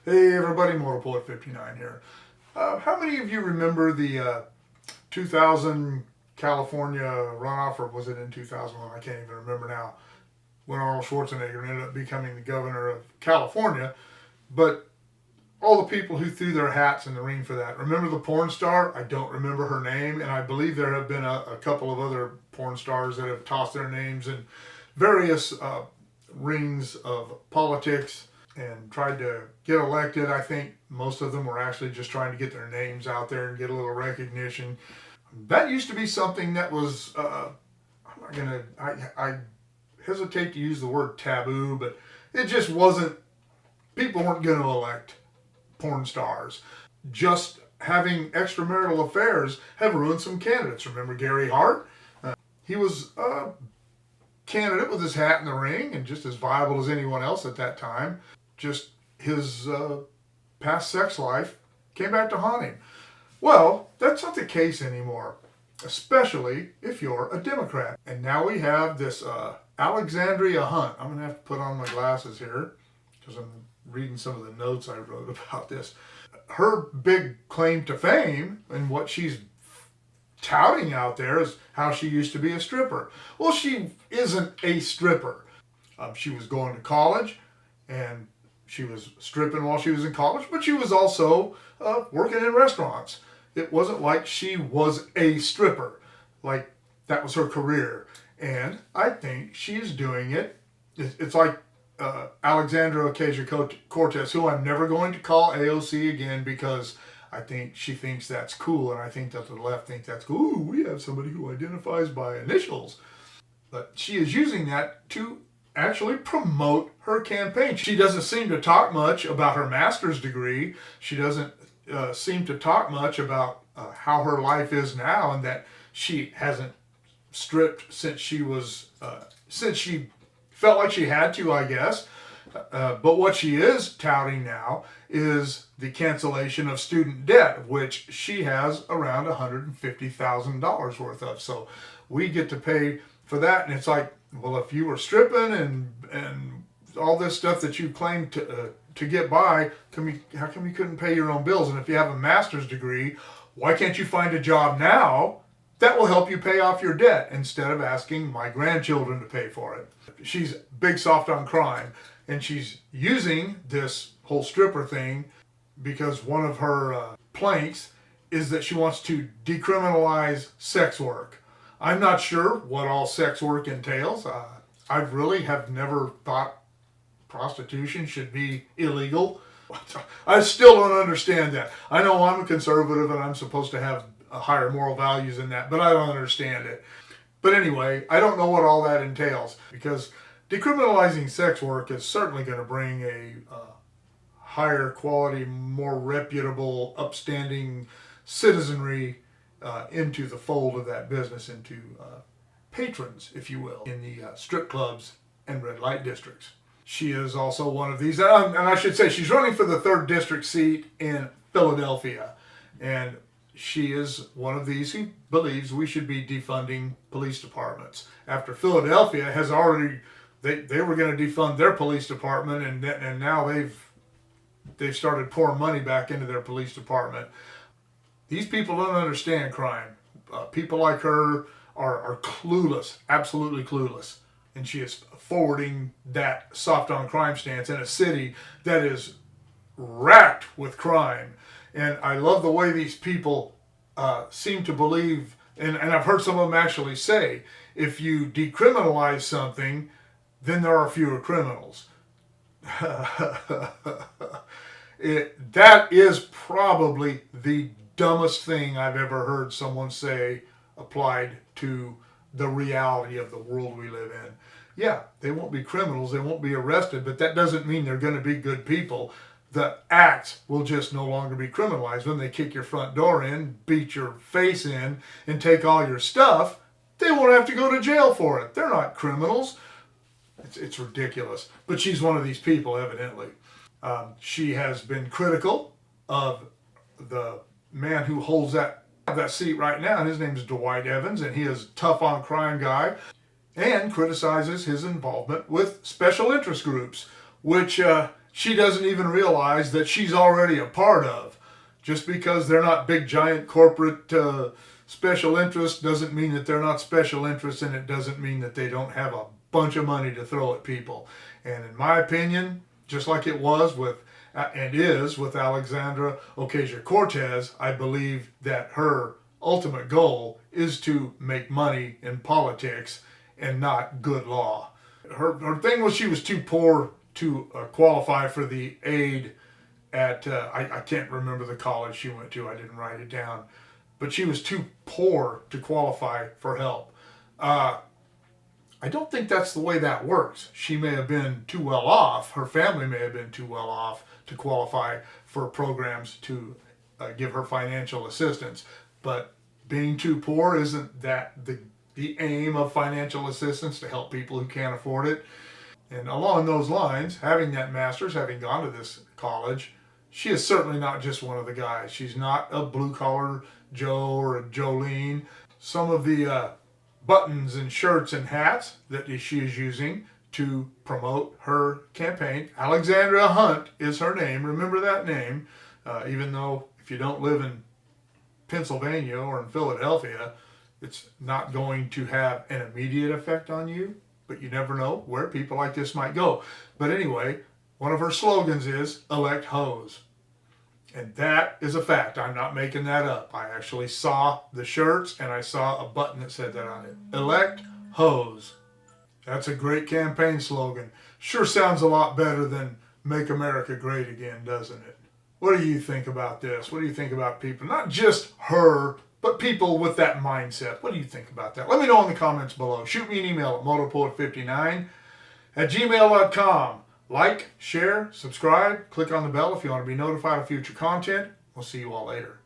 Hey everybody, Motorpoet 59 here. How many of you remember the 2000 California runoff, or was it in 2001? I can't even remember now, when Arnold Schwarzenegger ended up becoming the governor of California. But all the people who threw their hats in the ring for that. Remember the porn star? I don't remember her name, and I believe there have been a couple of other porn stars that have tossed their names in various rings of politics and tried to get elected. I think most of them were actually just trying to get their names out there and get a little recognition. That used to be something that was, I'm not going to, I hesitate to use the word taboo, but it just wasn't, people weren't going to elect porn stars. Just having extramarital affairs have ruined some candidates. Remember Gary Hart? He was a candidate with his hat in the ring and just as viable as anyone else at that time. Just his past sex life came back to haunt him. Well, that's not the case anymore, especially if you're a Democrat. And now we have this Alexandria Hunt. I'm going to have to put on my glasses here because I'm reading some of the notes I wrote about this. Her big claim to fame and what she's touting out there is how she used to be a stripper. Well, she isn't a stripper. She was going to college and she was stripping while she was in college, but she was also working in restaurants. It wasn't like she was a stripper, like that was her career. And I think she's doing it. It's like Alexandria Ocasio-Cortez, who I'm never going to call AOC again because I think she thinks that's cool, and I think that the left think that's cool. Ooh, we have somebody who identifies by initials. But she is using that to actually promote her campaign. She doesn't seem to talk much about her master's degree. She doesn't seem to talk much about how her life is now, and that she hasn't stripped since she felt like she had to, I guess. But what she is touting now is the cancellation of student debt, which she has around $150,000 worth of. So we get to pay for that, and it's like, well, if you were stripping and all this stuff that you claimed to get by, how come you couldn't pay your own bills? And if you have a master's degree, why can't you find a job now that will help you pay off your debt instead of asking my grandchildren to pay for it? She's big soft on crime, and she's using this whole stripper thing because one of her planks is that she wants to decriminalize sex work. I'm not sure what all sex work entails. I really have never thought prostitution should be illegal. I still don't understand that. I know I'm a conservative and I'm supposed to have higher moral values than that, but I don't understand it. But anyway, I don't know what all that entails, because decriminalizing sex work is certainly going to bring a higher quality, more reputable, upstanding citizenry into the fold of that business, into patrons, if you will, in the strip clubs and red light districts. She is also one of these, and I should say she's running for the 3rd district seat in Philadelphia, and she is one of these who believes we should be defunding police departments. After Philadelphia has already, they were going to defund their police department, and now they've started pouring money back into their police department. These people don't understand crime. People like her are clueless, absolutely clueless. And she is forwarding that soft on crime stance in a city that is racked with crime. And I love the way these people seem to believe, and I've heard some of them actually say, if you decriminalize something, then there are fewer criminals. That is probably the dumbest thing I've ever heard someone say applied to the reality of the world we live in. Yeah, they won't be criminals, they won't be arrested, but that doesn't mean they're going to be good people. The acts will just no longer be criminalized. When they kick your front door in, beat your face in, and take all your stuff, they won't have to go to jail for it. They're not criminals. It's ridiculous. But she's one of these people, evidently. She has been critical of the man who holds that seat right now, and his name is Dwight Evans, and he is a tough on crime guy, and criticizes his involvement with special interest groups, which she doesn't even realize that she's already a part of. Just because they're not big giant corporate special interests doesn't mean that they're not special interests, and it doesn't mean that they don't have a bunch of money to throw at people. And in my opinion, just like it was with and is with Alexandria Ocasio-Cortez, I believe that her ultimate goal is to make money in politics and not good law. Her thing was she was too poor to qualify for the aid at, I can't remember the college she went to, I didn't write it down, but she was too poor to qualify for help. I don't think that's the way that works. She may have been too well off, her family may have been too well off to qualify for programs to give her financial assistance, but being too poor, isn't that the aim of financial assistance, to help people who can't afford it? And along those lines, having that master's, having gone to this college, she is certainly not just one of the guys. She's not a blue-collar Joe or a Jolene. Some of the buttons and shirts and hats that she is using to promote her campaign. Alexandria Hunt is her name. Remember that name, even though if you don't live in Pennsylvania or in Philadelphia, it's not going to have an immediate effect on you, but you never know where people like this might go. But anyway, one of her slogans is elect hoes. And that is a fact. I'm not making that up. I actually saw the shirts and I saw a button that said that on it. Elect hoes. That's a great campaign slogan. Sure sounds a lot better than Make America Great Again, doesn't it? What do you think about this? What do you think about people? Not just her, but people with that mindset. What do you think about that? Let me know in the comments below. Shoot me an email at motorpoet59@gmail.com. Like, share, subscribe, click on the bell if you want to be notified of future content. We'll see you all later.